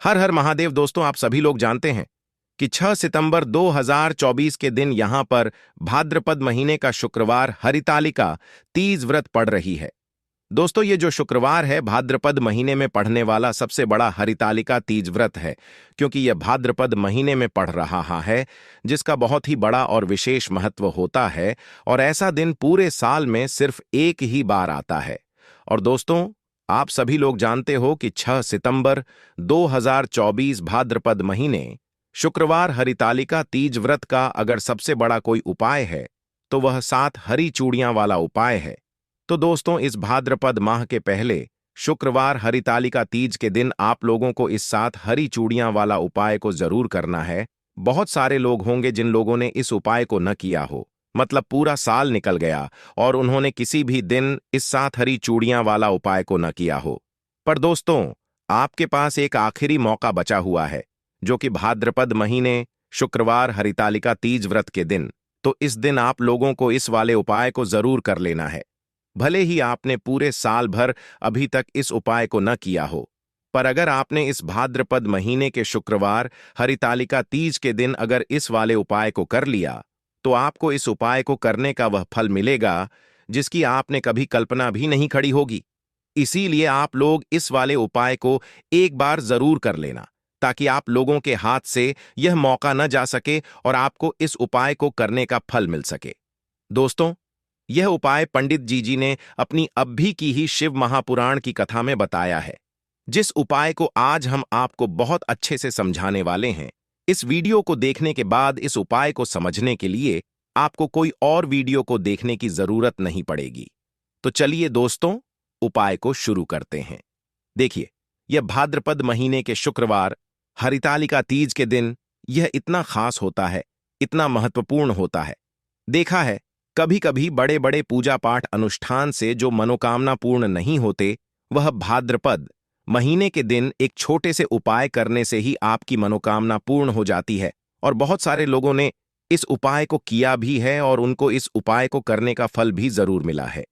हर हर महादेव। दोस्तों, आप सभी लोग जानते हैं कि 6 सितंबर 2024 के दिन यहां पर भाद्रपद महीने का शुक्रवार हरितालिका तीज व्रत पड़ रही है। दोस्तों, ये जो शुक्रवार है भाद्रपद महीने में पढ़ने वाला सबसे बड़ा हरितालिका तीज व्रत है, क्योंकि यह भाद्रपद महीने में पढ़ रहा है, जिसका बहुत ही बड़ा और विशेष महत्व होता है। और ऐसा दिन पूरे साल में सिर्फ एक ही बार आता है। और दोस्तों, आप सभी लोग जानते हो कि 6 सितंबर 2024 भाद्रपद महीने शुक्रवार हरितालिका तीज व्रत का अगर सबसे बड़ा कोई उपाय है तो वह 7 हरी चूड़ियां वाला उपाय है। तो दोस्तों, इस भाद्रपद माह के पहले शुक्रवार हरितालिका तीज के दिन आप लोगों को इस 7 हरी चूड़ियां वाला उपाय को जरूर करना है। बहुत सारे लोग होंगे जिन लोगों ने इस उपाय को न किया हो, मतलब पूरा साल निकल गया और उन्होंने किसी भी दिन इस 7 हरी चूड़ियां वाला उपाय को न किया हो। पर दोस्तों, आपके पास एक आखिरी मौका बचा हुआ है, जो कि भाद्रपद महीने शुक्रवार हरितालिका तीज व्रत के दिन। तो इस दिन आप लोगों को इस वाले उपाय को जरूर कर लेना है। भले ही आपने पूरे साल भर अभी तक इस उपाय को न किया हो, पर अगर आपने इस भाद्रपद महीने के शुक्रवार हरितालिका तीज के दिन अगर इस वाले उपाय को कर लिया, तो आपको इस उपाय को करने का वह फल मिलेगा जिसकी आपने कभी कल्पना भी नहीं खड़ी होगी। इसीलिए आप लोग इस वाले उपाय को एक बार जरूर कर लेना, ताकि आप लोगों के हाथ से यह मौका न जा सके और आपको इस उपाय को करने का फल मिल सके। दोस्तों, यह उपाय पंडित जी ने अपनी अभी की ही शिव महापुराण की कथा में बताया है, जिस उपाय को आज हम आपको बहुत अच्छे से समझाने वाले हैं। इस वीडियो को देखने के बाद इस उपाय को समझने के लिए आपको कोई और वीडियो को देखने की जरूरत नहीं पड़ेगी। तो चलिए दोस्तों, उपाय को शुरू करते हैं। देखिए, यह भाद्रपद महीने के शुक्रवार हरितालिका तीज के दिन यह इतना खास होता है, इतना महत्वपूर्ण होता है। देखा है, कभी कभी बड़े बड़े पूजा पाठ अनुष्ठान से जो मनोकामना पूर्ण नहीं होते, वह भाद्रपद महीने के दिन एक छोटे से उपाय करने से ही आपकी मनोकामना पूर्ण हो जाती है। और बहुत सारे लोगों ने इस उपाय को किया भी है और उनको इस उपाय को करने का फल भी जरूर मिला है।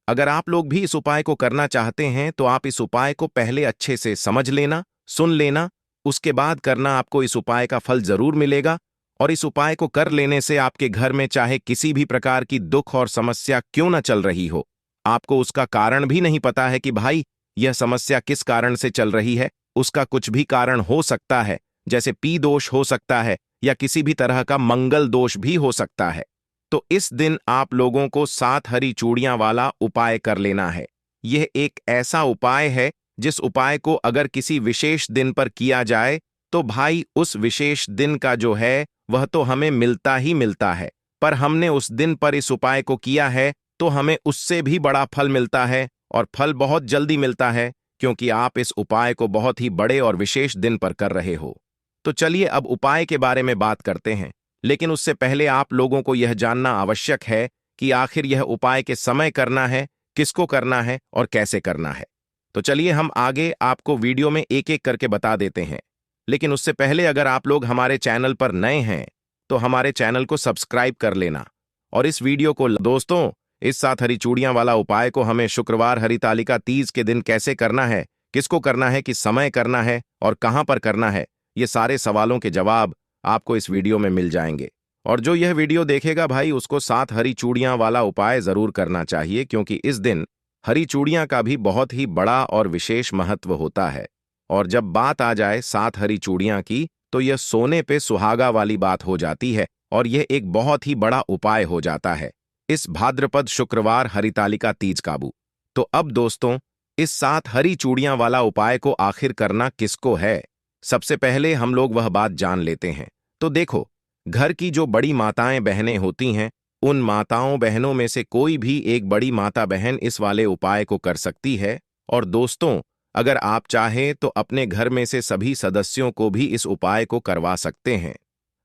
अगर आप लोग भी इस उपाय को करना चाहते हैं तो आप इस उपाय को पहले अच्छे से समझ लेना, सुन लेना, उसके बाद करना। आपको इस उपाय का फल जरूर मिलेगा। और इस उपाय को कर लेने से आपके घर में चाहे किसी भी प्रकार की दुख और समस्या क्यों न चल रही हो, आपको उसका कारण भी नहीं पता है कि भाई यह समस्या किस कारण से चल रही है, उसका कुछ भी कारण हो सकता है, जैसे पी दोष हो सकता है या किसी भी तरह का मंगल दोष भी हो सकता है। तो इस दिन आप लोगों को 7 हरी चूड़ियां वाला उपाय कर लेना है। यह एक ऐसा उपाय है जिस उपाय को अगर किसी विशेष दिन पर किया जाए तो भाई उस विशेष दिन का जो है वह तो हमें मिलता ही मिलता है, पर हमने उस दिन पर इस उपाय को किया है तो हमें उससे भी बड़ा फल मिलता है, और फल बहुत जल्दी मिलता है, क्योंकि आप इस उपाय को बहुत ही बड़े और विशेष दिन पर कर रहे हो। तो चलिए अब उपाय के बारे में बात करते हैं, लेकिन उससे पहले आप लोगों को यह जानना आवश्यक है कि आखिर यह उपाय के समय करना है, किसको करना है और कैसे करना है। तो चलिए हम आगे आपको वीडियो में एक एक करके बता देते हैं। लेकिन उससे पहले अगर आप लोग हमारे चैनल पर नए हैं तो हमारे चैनल को सब्सक्राइब कर लेना और इस वीडियो को दोस्तों, इस 7 हरी चूड़ियां वाला उपाय को हमें शुक्रवार हरितालिका तीज के दिन कैसे करना है, किसको करना है, किस समय करना है और कहां पर करना है, ये सारे सवालों के जवाब आपको इस वीडियो में मिल जाएंगे। और जो यह वीडियो देखेगा भाई, उसको 7 हरी चूड़ियां वाला उपाय जरूर करना चाहिए, क्योंकि इस दिन हरी चूड़ियां का भी बहुत ही बड़ा और विशेष महत्व होता है। और जब बात आ जाए 7 हरी चूड़ियां की, तो यह सोने पे सुहागा वाली बात हो जाती है और यह एक बहुत ही बड़ा उपाय हो जाता है इस भाद्रपद शुक्रवार हरितालिका तीज काबू। तो अब दोस्तों, इस 7 हरी चूड़ियां वाला उपाय को आखिर करना किसको है, सबसे पहले हम लोग वह बात जान लेते हैं। तो देखो, घर की जो बड़ी माताएं बहनें होती हैं, उन माताओं बहनों में से कोई भी एक बड़ी माता बहन इस वाले उपाय को कर सकती है। और दोस्तों, अगर आप चाहें तो अपने घर में से सभी सदस्यों को भी इस उपाय को करवा सकते हैं।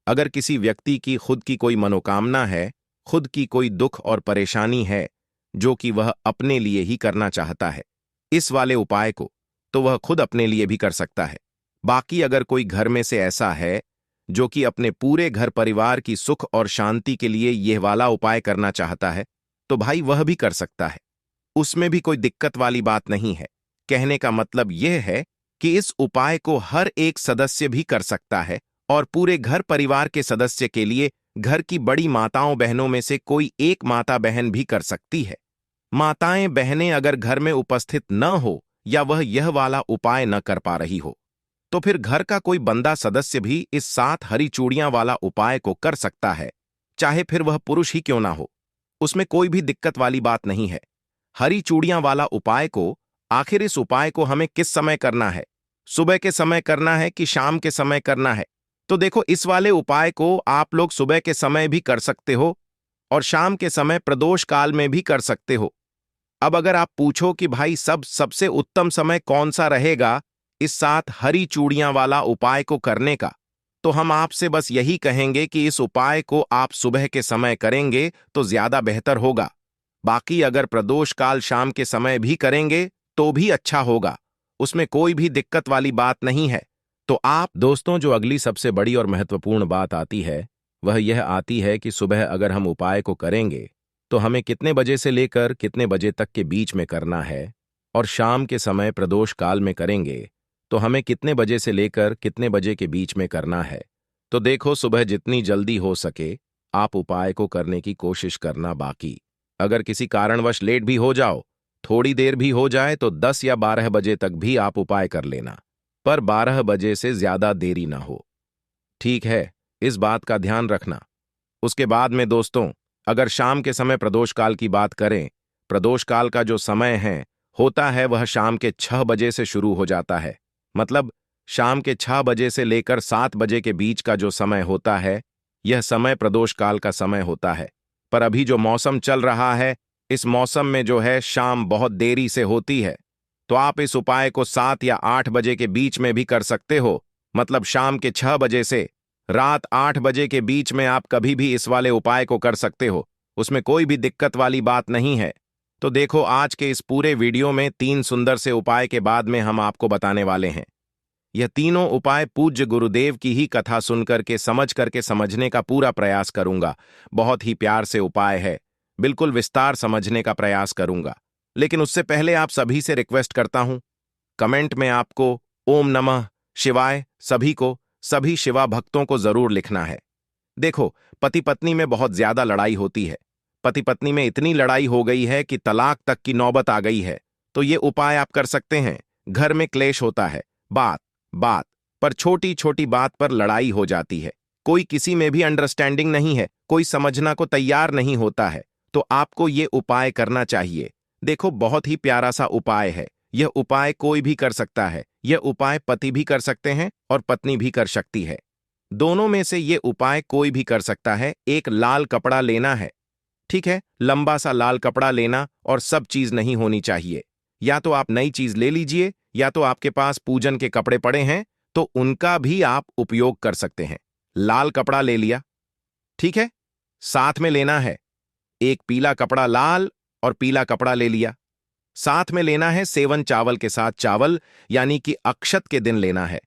अगर किसी व्यक्ति की खुद की कोई मनोकामना है, खुद की कोई दुख और परेशानी है जो कि वह अपने लिए ही करना चाहता है इस वाले उपाय को, तो वह खुद अपने लिए भी कर सकता है। बाकी अगर कोई घर में से ऐसा है जो कि अपने पूरे घर परिवार की सुख और शांति के लिए यह वाला उपाय करना चाहता है, तो भाई वह भी कर सकता है। उसमें भी कोई दिक्कत वाली बात नहीं है। कहने का मतलब यह है कि इस उपाय को हर एक सदस्य भी कर सकता है और पूरे घर परिवार के सदस्य के लिए घर की बड़ी माताओं बहनों में से कोई एक माता बहन भी कर सकती है। माताएं बहनें अगर घर में उपस्थित न हो या वह यह वाला उपाय न कर पा रही हो तो फिर घर का कोई बंदा सदस्य भी इस 7 हरी चूड़ियां वाला उपाय को कर सकता है, चाहे फिर वह पुरुष ही क्यों ना हो। उसमें कोई भी दिक्कत वाली बात नहीं है। हरी चूड़ियां वाला उपाय को आखिर इस उपाय को हमें किस समय करना है? सुबह के समय करना है कि शाम के समय करना है? तो देखो, इस वाले उपाय को आप लोग सुबह के समय भी कर सकते हो और शाम के समय प्रदोष काल में भी कर सकते हो। अब अगर आप पूछो कि भाई सबसे उत्तम समय कौन सा रहेगा इस 7 हरी चूड़ियां वाला उपाय को करने का, तो हम आपसे बस यही कहेंगे कि इस उपाय को आप सुबह के समय करेंगे तो ज्यादा बेहतर होगा। बाकी अगर प्रदोष काल शाम के समय भी करेंगे तो भी अच्छा होगा, उसमें कोई भी दिक्कत वाली बात नहीं है। तो आप दोस्तों, जो अगली सबसे बड़ी और महत्वपूर्ण बात आती है वह यह आती है कि सुबह अगर हम उपाय को करेंगे तो हमें कितने बजे से लेकर कितने बजे तक के बीच में करना है, और शाम के समय प्रदोष काल में करेंगे तो हमें कितने बजे से लेकर कितने बजे के बीच में करना है। तो देखो, सुबह जितनी जल्दी हो सके आप उपाय को करने की कोशिश करना। बाकी अगर किसी कारणवश लेट भी हो जाओ, थोड़ी देर भी हो जाए, तो 10 या 12 बजे तक भी आप उपाय कर लेना, पर 12 बजे से ज्यादा देरी ना हो। ठीक है, इस बात का ध्यान रखना। उसके बाद में दोस्तों, अगर शाम के समय प्रदोष काल की बात करें, प्रदोष काल का जो समय है होता है वह शाम के 6 बजे से शुरू हो जाता है। मतलब शाम के 6 बजे से लेकर 7 बजे के बीच का जो समय होता है यह समय प्रदोष काल का समय होता है। पर अभी जो मौसम चल रहा है, इस मौसम में जो है शाम बहुत देरी से होती है, तो आप इस उपाय को 7 या 8 बजे के बीच में भी कर सकते हो। मतलब शाम के 6 बजे से रात 8 बजे के बीच में आप कभी भी इस वाले उपाय को कर सकते हो, उसमें कोई भी दिक्कत वाली बात नहीं है। तो देखो, आज के इस पूरे वीडियो में 3 सुंदर से उपाय के बाद में हम आपको बताने वाले हैं। यह तीनों उपाय पूज्य गुरुदेव की ही कथा सुन करके समझ करके समझने का पूरा प्रयास करूंगा। बहुत ही प्यार से उपाय है, बिल्कुल विस्तार समझने का प्रयास करूंगा। लेकिन उससे पहले आप सभी से रिक्वेस्ट करता हूं, कमेंट में आपको ओम नमः शिवाय सभी शिवा भक्तों को जरूर लिखना है। देखो, पति पत्नी में बहुत ज्यादा लड़ाई होती है। पति पत्नी में इतनी लड़ाई हो गई है कि तलाक तक की नौबत आ गई है। तो ये उपाय आप कर सकते हैं। घर में क्लेश होता है, बात बात पर छोटी छोटी बात पर लड़ाई हो जाती है, कोई किसी में भी अंडरस्टैंडिंग नहीं है, कोई समझना को तैयार नहीं होता है, तो आपको ये उपाय करना चाहिए। देखो, बहुत ही प्यारा सा उपाय है। यह उपाय कोई भी कर सकता है। यह उपाय पति भी कर सकते हैं और पत्नी भी कर सकती है। दोनों में से ये उपाय कोई भी कर सकता है। एक लाल कपड़ा लेना है, ठीक है, लंबा सा लाल कपड़ा लेना, और सब चीज नहीं होनी चाहिए। या तो आप नई चीज ले लीजिए, या तो आपके पास पूजन के कपड़े पड़े हैं तो उनका भी आप उपयोग कर सकते हैं। लाल कपड़ा ले लिया, ठीक है। साथ में लेना है एक पीला कपड़ा, लाल और पीला कपड़ा ले लिया। साथ में लेना है सेवन चावल के साथ चावल, यानी कि अक्षत के दिन लेना है।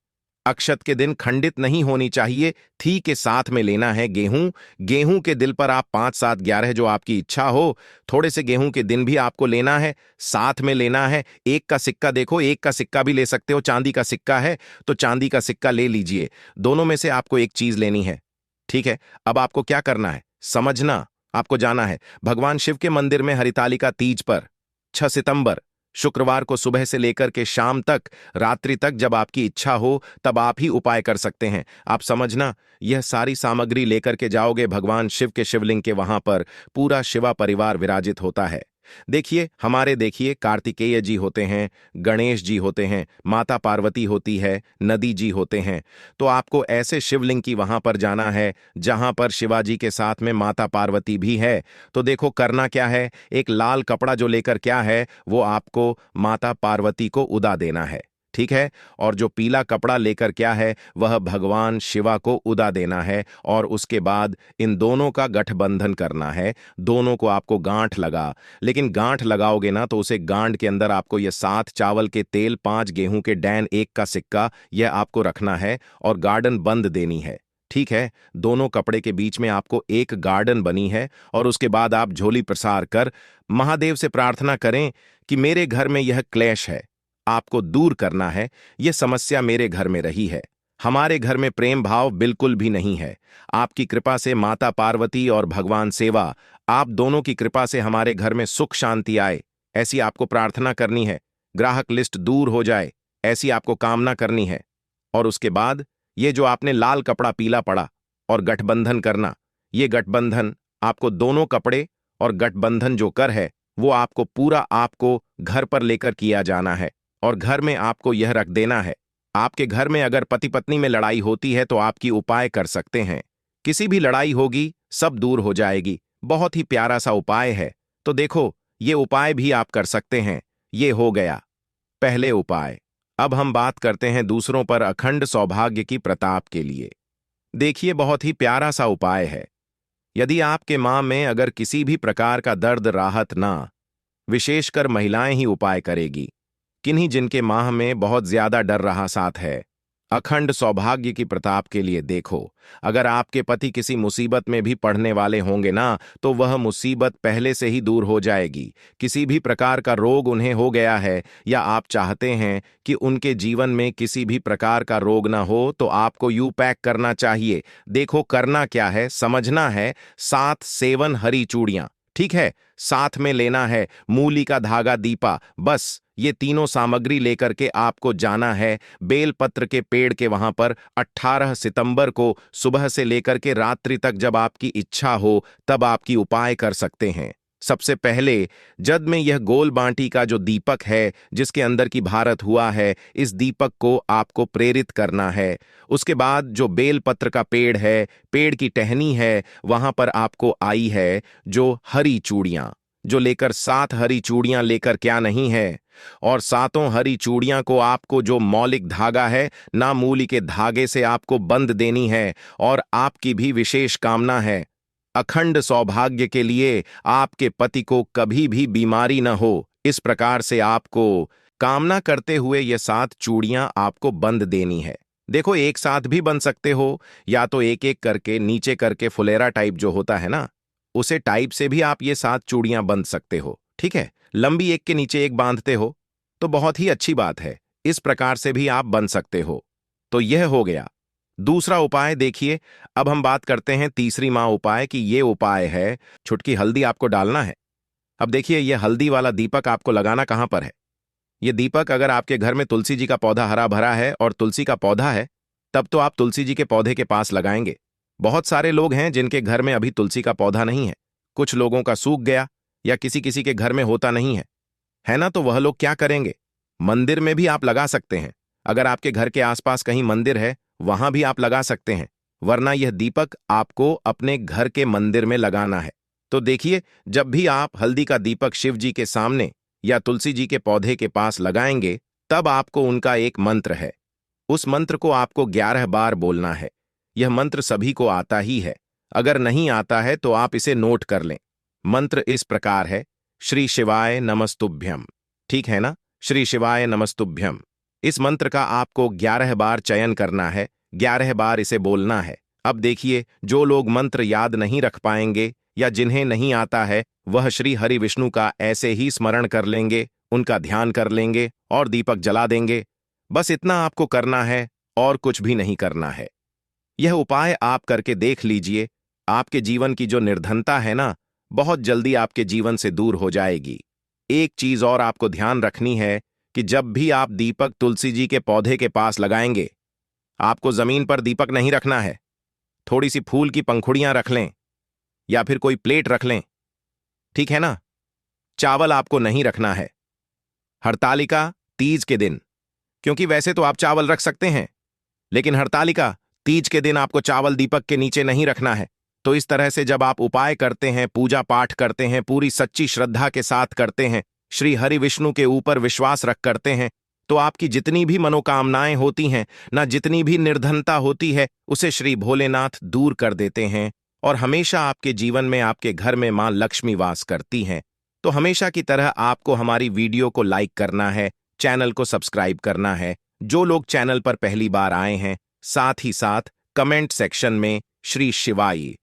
अक्षत के दिन खंडित नहीं होनी चाहिए। थी के साथ में लेना है गेहूं। गेहूं के दिल पर आप 5, 7, 11 जो आपकी इच्छा हो, थोड़े से गेहूं के दिन भी आपको लेना है। साथ में लेना है एक का सिक्का। देखो, एक का सिक्का भी ले सकते हो, चांदी का सिक्का है तो चांदी का सिक्का ले लीजिए। दोनों में से आपको एक चीज लेनी है, ठीक है। अब आपको क्या करना है समझना। आपको जाना है भगवान शिव के मंदिर में हरितालिका तीज पर 6 सितंबर शुक्रवार को सुबह से लेकर के शाम तक, रात्रि तक, जब आपकी इच्छा हो तब आप ही उपाय कर सकते हैं। आप समझना, यह सारी सामग्री लेकर के जाओगे भगवान शिव के शिवलिंग के वहां पर पूरा शिवा परिवार विराजित होता है। देखिए कार्तिकेय जी होते हैं, गणेश जी होते हैं, माता पार्वती होती है, नदी जी होते हैं। तो आपको ऐसे शिवलिंग की वहां पर जाना है जहां पर शिवाजी के साथ में माता पार्वती भी है। तो देखो, करना क्या है, एक लाल कपड़ा जो लेकर क्या है वो आपको माता पार्वती को उदा देना है, ठीक है। और जो पीला कपड़ा लेकर क्या है वह भगवान शिवा को उदा देना है। और उसके बाद इन दोनों का गठबंधन करना है। दोनों को आपको गांठ लगा, लेकिन गांठ लगाओगे ना तो उसे गांठ के अंदर आपको ये 7 चावल के तेल, 5 गेहूं के डैन, एक का सिक्का, यह आपको रखना है और गार्डन बंद देनी है, ठीक है। दोनों कपड़े के बीच में आपको एक गार्डन बनी है। और उसके बाद आप झोली प्रसार कर महादेव से प्रार्थना करें कि मेरे घर में यह क्लेश है, आपको दूर करना है। यह समस्या मेरे घर में रही है। हमारे घर में प्रेम भाव बिल्कुल भी नहीं है। आपकी कृपा से माता पार्वती और भगवान सेवा, आप दोनों की कृपा से हमारे घर में सुख शांति आए, ऐसी आपको प्रार्थना करनी है। ग्राहक लिस्ट दूर हो जाए, ऐसी आपको कामना करनी है। और उसके बाद ये जो आपने लाल कपड़ा पीला पड़ा और गठबंधन करना, ये गठबंधन आपको दोनों कपड़े और गठबंधन जो कर है वो आपको पूरा आपको घर पर लेकर किया जाना है। और घर में आपको यह रख देना है, आपके घर में अगर पति पत्नी में लड़ाई होती है तो आपकी उपाय कर सकते हैं। किसी भी लड़ाई होगी सब दूर हो जाएगी। बहुत ही प्यारा सा उपाय है। तो देखो, ये उपाय भी आप कर सकते हैं। ये हो गया पहले उपाय। अब हम बात करते हैं दूसरों पर अखंड सौभाग्य की प्रताप के लिए। देखिए, बहुत ही प्यारा सा उपाय है। यदि आपके मां में अगर किसी भी प्रकार का दर्द राहत ना, विशेषकर महिलाएं ही उपाय करेगी। किन्हीं जिनके माह में बहुत ज्यादा डर रहा साथ है, अखंड सौभाग्य की प्रताप के लिए देखो, अगर आपके पति किसी मुसीबत में भी पड़ने वाले होंगे ना, तो वह मुसीबत पहले से ही दूर हो जाएगी। किसी भी प्रकार का रोग उन्हें हो गया है या आप चाहते हैं कि उनके जीवन में किसी भी प्रकार का रोग ना हो, तो आपको यू पैक करना चाहिए। देखो करना क्या है, समझना है। 7 सेवन हरी चूड़ियां, ठीक है, साथ में लेना है मूली का धागा, दीपा, बस ये तीनों सामग्री लेकर के आपको जाना है बेलपत्र के पेड़ के वहां पर। 18 सितंबर को सुबह से लेकर के रात्रि तक जब आपकी इच्छा हो तब आपकी उपाय कर सकते हैं। सबसे पहले जद में यह गोल बांटी का जो दीपक है जिसके अंदर की भारत हुआ है, इस दीपक को आपको प्रेरित करना है। उसके बाद जो बेलपत्र का पेड़ है, पेड़ की टहनी है, वहां पर आपको आई है जो हरी चूड़ियां, जो लेकर 7 हरी चूड़ियां लेकर क्या नहीं है। और 7 हरी चूड़ियां को आपको जो मौलिक धागा है ना, मूली के धागे से आपको बंद देनी है। और आपकी भी विशेष कामना है, अखंड सौभाग्य के लिए आपके पति को कभी भी बीमारी न हो। इस प्रकार से आपको कामना करते हुए ये 7 चूड़ियां आपको बंद देनी है। देखो, एक साथ भी बन सकते हो या तो एक एक करके नीचे करके फुलेरा टाइप जो होता है ना, उसे टाइप से भी आप ये 7 चूड़ियां बंध सकते हो। ठीक है, लंबी एक के नीचे एक बांधते हो तो बहुत ही अच्छी बात है। इस प्रकार से भी आप बन सकते हो। तो यह हो गया दूसरा उपाय। देखिए, अब हम बात करते हैं तीसरी मां उपाय की। ये उपाय है, छुटकी हल्दी आपको डालना है। अब देखिए, यह हल्दी वाला दीपक आपको लगाना कहां पर है। यह दीपक अगर आपके घर में तुलसी जी का पौधा हरा भरा है और तुलसी का पौधा है, तब तो आप तुलसी जी के पौधे के पास लगाएंगे। बहुत सारे लोग हैं जिनके घर में अभी तुलसी का पौधा नहीं है। कुछ लोगों का सूख गया या किसी किसी के घर में होता नहीं है ना, तो वह लोग क्या करेंगे, मंदिर में भी आप लगा सकते हैं। अगर आपके घर के आसपास कहीं मंदिर है, वहां भी आप लगा सकते हैं। वरना यह दीपक आपको अपने घर के मंदिर में लगाना है। तो देखिए, जब भी आप हल्दी का दीपक शिव जी के सामने या तुलसी जी के पौधे के पास लगाएंगे, तब आपको उनका एक मंत्र है, उस मंत्र को आपको 11 बार बोलना है। यह मंत्र सभी को आता ही है, अगर नहीं आता है तो आप इसे नोट कर लें। मंत्र इस प्रकार है, श्री शिवाय नमस्तुभ्यम। ठीक है ना, श्री शिवाय नमस्तुभ्यम। इस मंत्र का आपको 11 बार चयन करना है, 11 बार इसे बोलना है। अब देखिए, जो लोग मंत्र याद नहीं रख पाएंगे या जिन्हें नहीं आता है, वह श्री हरि विष्णु का ऐसे ही स्मरण कर लेंगे, उनका ध्यान कर लेंगे और दीपक जला देंगे। बस इतना आपको करना है और कुछ भी नहीं करना है। यह उपाय आप करके देख लीजिए, आपके जीवन की जो निर्धनता है ना, बहुत जल्दी आपके जीवन से दूर हो जाएगी। एक चीज और आपको ध्यान रखनी है कि जब भी आप दीपक तुलसी जी के पौधे के पास लगाएंगे, आपको जमीन पर दीपक नहीं रखना है। थोड़ी सी फूल की पंखुड़ियां रख लें या फिर कोई प्लेट रख लें, ठीक है ना। चावल आपको नहीं रखना है हरतालिका तीज के दिन, क्योंकि वैसे तो आप चावल रख सकते हैं, लेकिन हरतालिका तीज के दिन आपको चावल दीपक के नीचे नहीं रखना है। तो इस तरह से जब आप उपाय करते हैं, पूजा पाठ करते हैं, पूरी सच्ची श्रद्धा के साथ करते हैं, श्री हरि विष्णु के ऊपर विश्वास रख करते हैं, तो आपकी जितनी भी मनोकामनाएं होती हैं ना, जितनी भी निर्धनता होती है, उसे श्री भोलेनाथ दूर कर देते हैं और हमेशा आपके जीवन में, आपके घर में मां लक्ष्मी वास करती हैं। तो हमेशा की तरह आपको हमारी वीडियो को लाइक करना है, चैनल को सब्सक्राइब करना है। जो लोग चैनल पर पहली बार आए हैं, साथ ही साथ कमेंट सेक्शन में श्री शिवाय